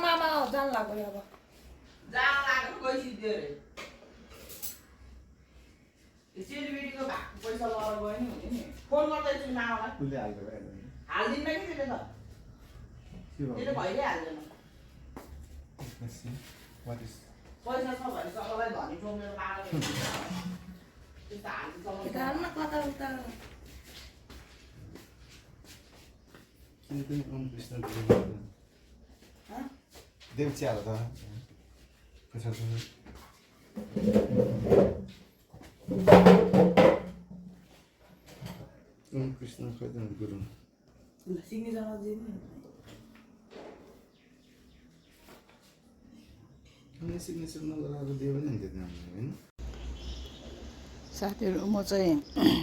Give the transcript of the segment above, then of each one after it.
मामा जान लाग्यो अब चेलीबेटीको भएको पैसा लगाएर गयो नि हुने नि फोन गर्दैछु मामालाई उसले हाल्दै भयो हाल्दिन्न कि त्यसले त त्यसले भइलै हाल्दैन पैसा छ भने सबैलाई धनी टोमेर पागल त्यस्तो हाल्नु घरमा कता उता देव चिया त पैसा कृष्ण खैदन गुरु सिग्नेचर सिग्नेचर नगराएको दियो भने हुन्थ्यो होइन साथीहरू म चाहिँ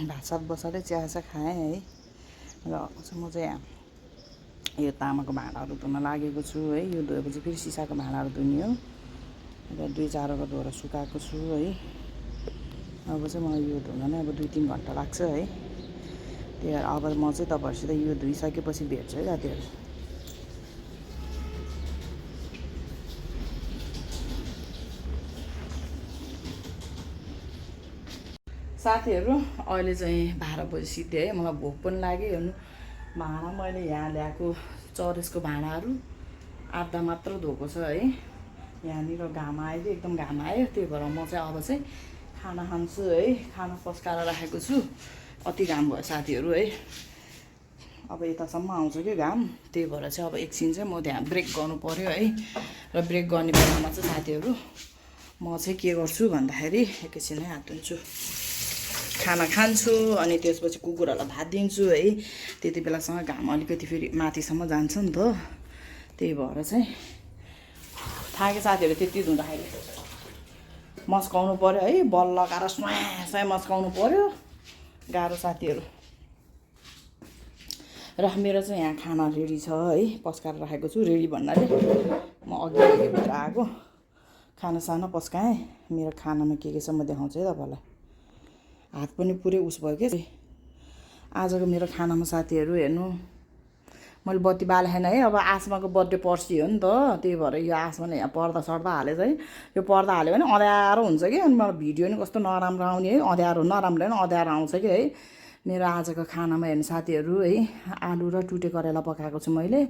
भात सात बसाले चिया खाएँ है र म चाहिँ यहाँ यो तामाको भाँडाहरू धुन लागेको छु है यो धोएपछि फेरि सिसाको भाँडाहरू धुने हो र 2-4 धोएर सुकाएको छु है अब चाहिँ मलाई यो धुन नै अब 2-3 घन्टा लाग्छ है त्यही भएर अब म चाहिँ तपाईँहरूसित यो धोइसकेपछि भेट्छु है साथीहरू साथीहरू अहिले चाहिँ 12 बजी सिधै है मलाई भोक पनि लाग्यो हेर्नु भाँडा मैले यहाँ ल्याएको चरेसको भाँडाहरू आधा मात्र धोएको छ है यहाँनिर घाम आयो कि एकदम घाम आयो त्यही भएर म चाहिँ अब चाहिँ खाना खान्छु है खाना पस्काएर राखेको छु अति घाम भयो साथीहरू है अब यतासम्म आउँछ कि घाम त्यही भएर चाहिँ अब एकछिन चाहिँ म त्यहाँ ब्रेक गर्नु पऱ्यो है र ब्रेक गर्ने बेलामा चाहिँ साथीहरू म चाहिँ के गर्छु भन्दाखेरि एकैछिन हात धुन्छु खाना खान्छु अनि त्यसपछि कुकुरहरूलाई भात दिन्छु है त्यति बेलासँग घाम अलिकति फेरि माथिसम्म जान्छ नि त त्यही भएर चाहिँ थाके साथीहरू त्यति धुँदाखेरि मस्काउनु पऱ्यो है बल लगाएर स्वाँ मस्काउनु पऱ्यो गाह्रो साथीहरू र मेरो चाहिँ यहाँ खाना रेडी छ है पस्काएर राखेको छु रेडी भन्नाले म अघि भित्र आएको खाना साना पस्काएँ मेरो खानामा के छ म देखाउँछु है तपाईँलाई हात पनि पुरै उस भयो क्या आजको मेरो खानामा साथीहरू हेर्नु मैले बत्ती बालेन है अब आसमाको बर्थडे पर्सि हो नि त त्यही भएर यो आसमाले यहाँ पर्दा सर्दा हाले चाहिँ यो पर्दा हाल्यो भने अँध्यारो हुन्छ कि अनि मलाई भिडियो नि कस्तो नराम्रो आउने है अँध्यारो नराम्रो होइन अँध्यारो आउँछ कि है मेरो आजको खानामा हेर्नु साथीहरू है आलु र टुटे करेला पकाएको छु मैले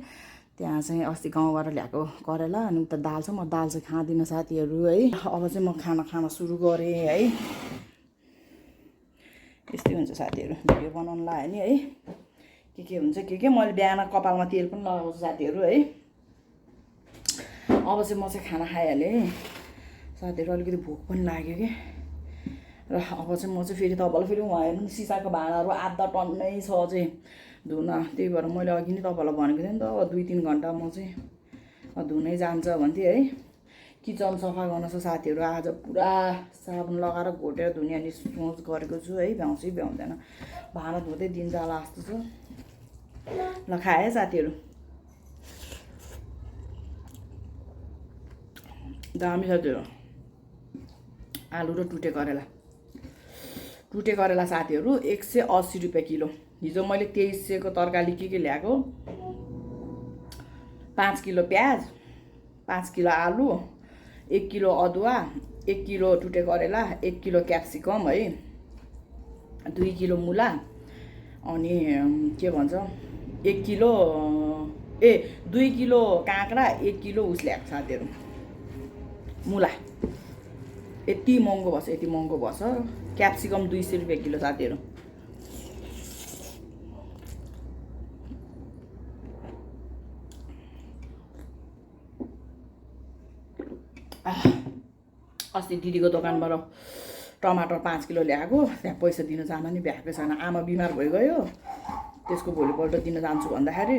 त्यहाँ चाहिँ अस्ति गाउँबाट ल्याएको करेला अनि उता दाल छ म दाल चाहिँ खाँदिनँ साथीहरू है अब चाहिँ म खाना सुरु गरेँ है यस्तै हुन्छ साथीहरू भिडियो बनाउनु लाग्यो नि है के हुन्छ के मैले बिहान कपालमा तेल पनि लगाउँछु साथीहरू है अब चाहिँ म चाहिँ खाना खाइहालेँ साथीहरू अलिकति भोक पनि लाग्यो कि र अब चाहिँ म चाहिँ फेरि तपाईँलाई फेरि उहाँ हेर्नु नि सिसाको भाँडाहरू आधा टन्नै छ चाहिँ धुन त्यही भएर मैले अघि नै तपाईँलाई भनेको थिएँ नि त अब 2-3 घन्टा म चाहिँ धुनै जान्छ भन्थेँ है किचन सफा गर्न छ साथीहरू आज पुरा साबुन लगाएर घोटेर धुने अनि सोच गरेको छु है भ्याउँछु भ्याउँदैन भाँडा धुँदै दिन जाला जस्तो छ ल खाएँ साथीहरू दामी साथीहरू आलु र टुटे करेला साथीहरू 180 रुपियाँ किलो हिजो मैले 2300 को तरकारी के ल्याएको 5 किलो प्याज 5 किलो आलु 1 किलो अदुवा 1 किलो टुटे करेला 1 किलो क्याप्सिकम है 2 किलो मुला अनि के भन्छ 1 किलो 2 किलो काँक्रा 1 किलो उस ल्याएको साथीहरू मुला यति महँगो भएछ क्याप्सिकम 200 रुपियाँ किलो साथीहरू अस्ति दिदीको दोकानबाट टमाटर 5 किलो ल्याएको त्यहाँ पैसा दिन जान नि भ्याएको छैन आमा बिमार भइगयो त्यसको भोलिपल्ट दिन जान्छु भन्दाखेरि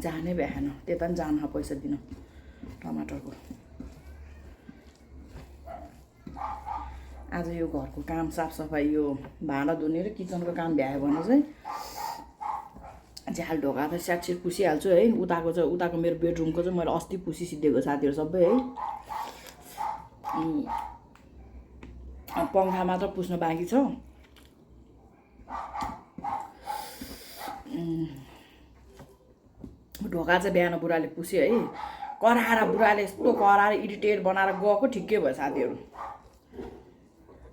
जानै भ्याएन त्यता पनि जान पैसा दिन टमाटरको आज यो घरको काम साफसफाइ यो भाँडा धुने र किचनको काम भ्यायो भने चाहिँ झ्याल ढोका त स्याटसिट पुसिहाल्छु है उताको मेरो बेडरुमको चाहिँ मैले अस्ति पुसिसिदिएको साथीहरू सबै है पङ्खा मात्र पुस्न बाँकी छ ढोका चाहिँ बिहान बुढाले पुस्यो है कराएर बुढाले यस्तो कराएर इरिटेट बनाएर गएको ठिकै भयो साथीहरू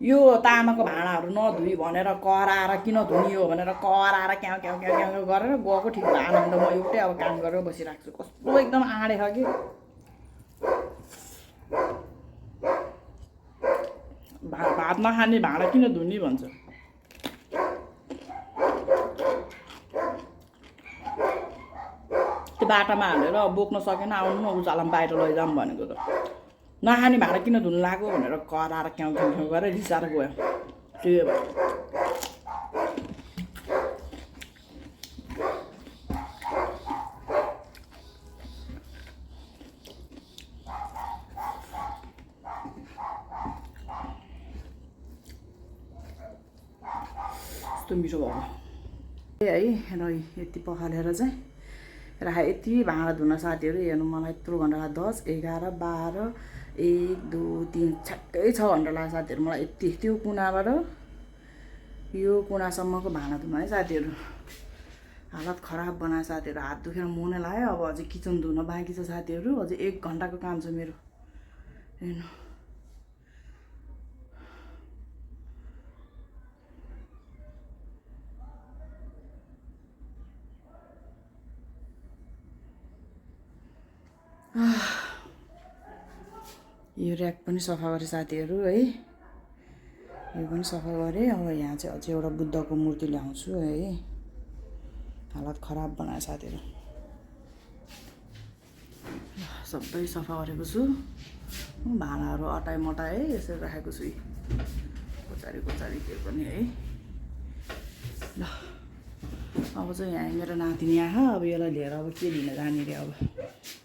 यो तामाको भाँडाहरू नधुई भनेर कराएर किन धुनियो भनेर कराएर क्याउ क्याउ क्याउ क्याउ गरेर गएको ठिक भयो आनन्द म एउटै अब काम गरेर बसिरहेको छु कस्तो एकदम आँडे छ कि भात नखाने भाँडा किन धुनी भन्छ त्यो बाटामा हालेर बोक्न सकेन आउनु न उचालामा बाहिर लैजाऊँ भनेको त नखाने भाँडा किन धुनु लाग्यो भनेर कराएर क्याउ क्याउ क्याउ गरेर रिसाएर गयो त्यही भएर यस्तो मिठो भएको है र यति पखालेर चाहिँ राखे यति भाँडा धुन साथीहरू हेर्नु मलाई यत्रो घन्टा लाग्यो 10 11 12 1 2 3 छक्कै 6 घन्टा लाग्यो साथीहरू मलाई यति त्यो कुनाबाट यो कुनासम्मको भाँडा धुन है साथीहरू हालत खराब बनायो साथीहरू हात दुखेर मुनै लाग्यो अब अझै किचन धुन बाँकी छ साथीहरू अझै 1 घन्टाको काम छ मेरो हेर्नु यो ऱ्याक पनि सफा गरेँ साथीहरू है यो पनि सफा गरेँ अब यहाँ चाहिँ अझै एउटा बुद्धको मूर्ति ल्याउँछु है हालत खराब बनायो साथीहरू सबै सफा गरेको छु भाँडाहरू अटाइ मटाइ है यसरी राखेको छु कोचारी कोचारी त्यो पनि है ल अब चाहिँ यहाँ मेरो नातिनी आयो अब यसलाई लिएर अब के लिन जाने रे अब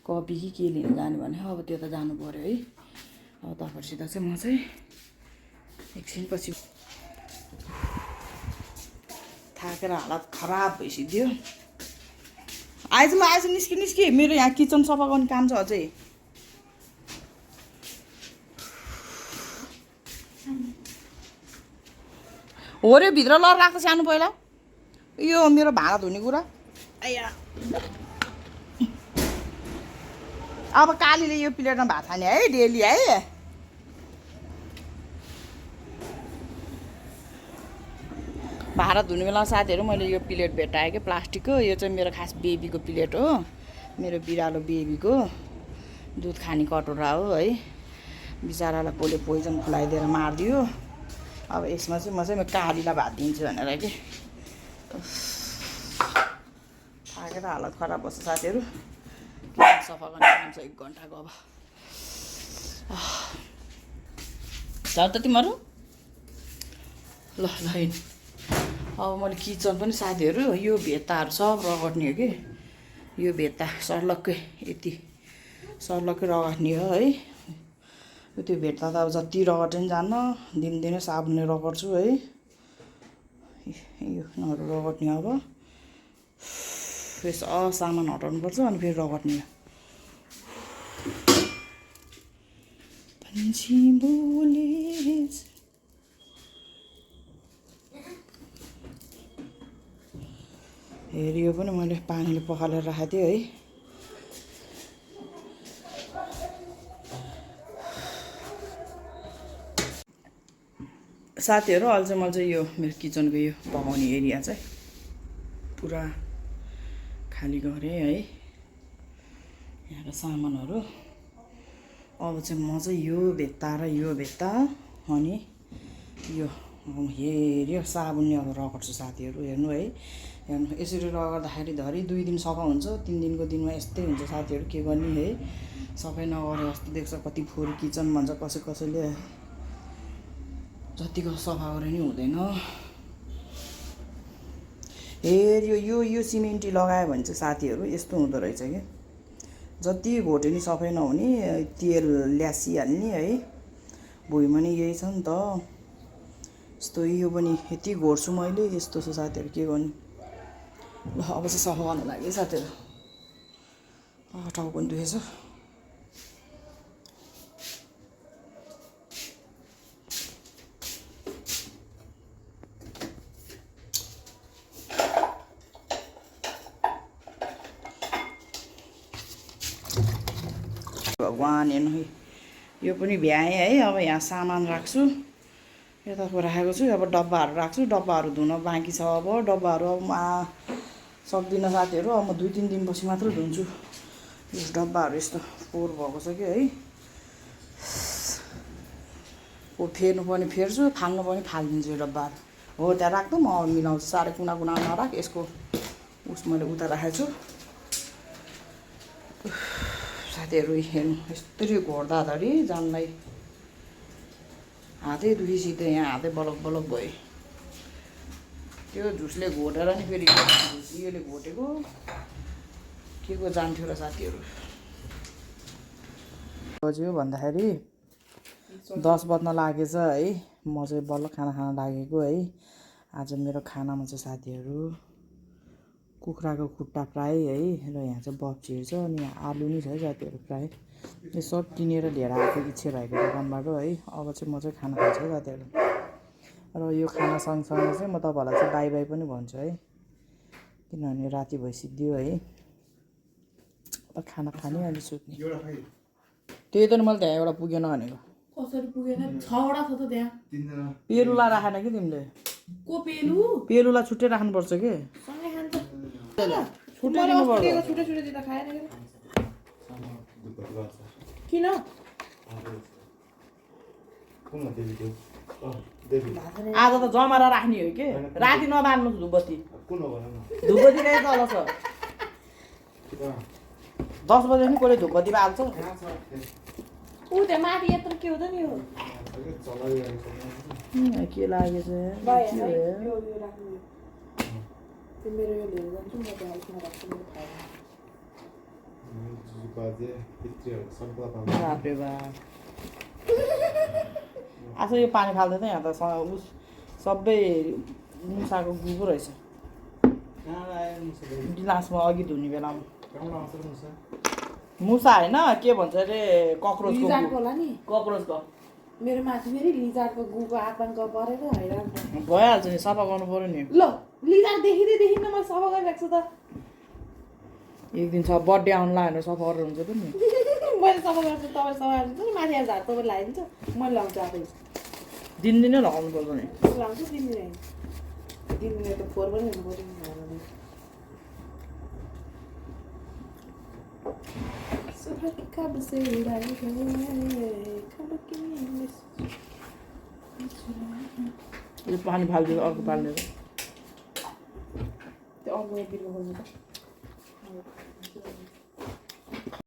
कपी कि के लिन जाने भने अब त्यो त जानु पर्यो है अब तपाईँहरूसित चाहिँ म चाहिँ एकछिनपछि थाकेर हालत खराब भइसक्यो आइज ल आइज निस्कि निस्कि मेरो यहाँ किचन सफा गर्ने काम छ अझै हो रे भित्र लर राख्दा सानो पहिला यो मेरो भाँडा धुने कुरा आया अब कालीले यो प्लेटमा भात खाने है डेली है भाँडा धुने बेला साथीहरू मैले यो प्लेट भेटाएँ कि प्लास्टिकको यो चाहिँ मेरो खास बेबीको प्लेट हो मेरो बिरालो बेबीको दुध खाने कटोरा हो है बिचरालाई पोले पोइजन खुलाइदिएर मारिदियो अब यसमा चाहिँ म चाहिँ कालीलाई भात दिन्छु भनेर कि थाकेर हालत खराब बस्छ साथीहरू सफा गर्ने काम छ 1 घन्टाको अब झन् त तिमीहरू ल ल अब मैले किचन पनि साथीहरू यो भेत्ताहरू सब रगट्ने हो कि यो भेत्ता सर्लक्कै यति सर्लक्कै रगट्ने हो है त्यो भेट्दा त अब जति रगटे पनि जान्न दिनदिनै साबुनले रगड्छु है यो नहरू रगट्ने अब फेरि सामान हटाउनुपर्छ अनि फेरि रगट्ने पन्छी बोले हेरी यो पनि मैले पानीले पखालेर राखेको थिएँ है साथीहरू अहिले चाहिँ मैले चाहिँ यो मेरो किचनको यो पकाउने एरिया चाहिँ पुरा खाली गरेँ है यहाँको सामानहरू अब चाहिँ म चाहिँ यो भेत्ता र यो भेत्ता अनि यो हेऱ्यो साबुनले अब रगड्छु साथीहरू हेर्नु है हेर्नु यसरी रगड्दाखेरि धरि 2 दिन सफा हुन्छ 3 दिनको दिनमा यस्तै हुन्छ साथीहरू के गर्ने है सफै नगरे जस्तो देख्छ कति फोहोर किचन भन्छ कसैले जतिको सफा गरे नि हुँदैन हेऱ्यो यो सिमेन्टी लगायो भने चाहिँ साथीहरू यस्तो हुँदो रहेछ कि जति घोटे नि सफै नहुने तेल ल्यासिहाल्ने है भुइँमा नि यही छ नि त यस्तो यो पनि यति घोर्छु मैले यस्तो छ साथीहरू के गर्ने ल अब चाहिँ सफा गर्नु लागि साथीहरू टाउको पनि दुखेछ भगवान् हेर्नु यो पनि भ्याएँ है। अब यहाँ सामान राख्छु, यताको राखेको छु। अब डब्बाहरू राख्छु, डब्बाहरू धुन बाँकी छ। अब डब्बाहरू अब म सक्दिनँ साथीहरू, अब म 2-3 दिनपछि मात्र धुन्छु। यस डब्बाहरू यस्तो फोहोर भएको छ कि है, फेर्नु पनि फेर्छु, फाल्नु पनि फालिदिन्छु यो डब्बाहरू। हो त्यहाँ राख्नु, म मिलाउँछु। साह्रै कुना नराख। यसको उस मैले उता राखेको छु साथीहरू। हेर्नु यस्तरी घोर्दाखेरि जानलाई हातै दुखिसित यहाँ हातै बलक बलक भयो। त्यो झुसले घोटेर नि फेरि योले घोटेको के को जान्थ्यो र साथीहरू। बज्यो भन्दाखेरि 10 बज्न लागेछ है। म चाहिँ बल्ल खाना खान लागेको है। आज मेरो खानामा चाहिँ साथीहरू कुखुराको खुट्टा फ्राई है, र यहाँ चाहिँ बप्चीहरू छ, अनि यहाँ आलु नि छ है साथीहरू फ्राई। यो सब किनेर लिएर आएको इच्छा भएको दोकानबाट है। अब चाहिँ म चाहिँ खाना खान्छु है साथीहरू। र यो खाना सँगसँगै चाहिँ म तपाईँहरूलाई चाहिँ बाई बाई पनि भन्छु है, किनभने राति भइसक्यो है। अब खाना खाने अनि सुत्ने। त्यही त मैले त्यहाँ एउटा पुगेन भनेको। कसरी पुगेन? 6वटा छ त त्यहाँ। पेलुला राखेन कि तिमीले? को पेलु? पेलुला छुट्टै राख्नुपर्छ कि सँगै खान्छ। छुट्टै दिनुपर्छ। छुट्टै छुट्टै दिँदा खाएन किन? आज त जमारा राख्ने हो कि राति नबाल्नु धुपबत्ती। धुपबत्ती रहेछ तल छ। 10 बजे नि कसले धुपबत्ती बाल्छ? ऊ त्यहाँ माथि यत्रो के हुँदैन यो? के लागेछ? मेरो यो लिएर जान्छु म त्यहाँ उसमा राख्छु मेरो खाएन। बाप्रे बाप। आज यो पानी फाल्दैन यहाँ त उस सबै मुसाको गुगु रहेछ गिलासमा अघि धुने बेलामा। मुसा होइन के भन्छ अरे कक्रोचको होला नि। कक्रोचको मेरो माथि फेरि लिजार्डको गुको आतङ्क परेर हैरान भइहाल्छ नि, सफा गर्नु पर्यो नि। ल लिजार्ड देखिँदैन मैले सफा गरिराख्छु त। एक दिन छ बर्थडे आउनु लाग्यो सफा गरेर हुन्छ पनि। मैले सफा गर्छु, तपाईँ सफा गर्छु नि। माथि झार तपाईँ लगाइदिन्छ, मैले लगाउँछु आफै। दिनदिनै लगाउनु पर्छ नि। लगाउँछु दिनदिनै। दिनदिनै त फोहोर पनि हुनु पर्यो नि। यो पानी फालिदियो अर्को पाल्ने। त्यो अर्को बिर्को गर्नु त।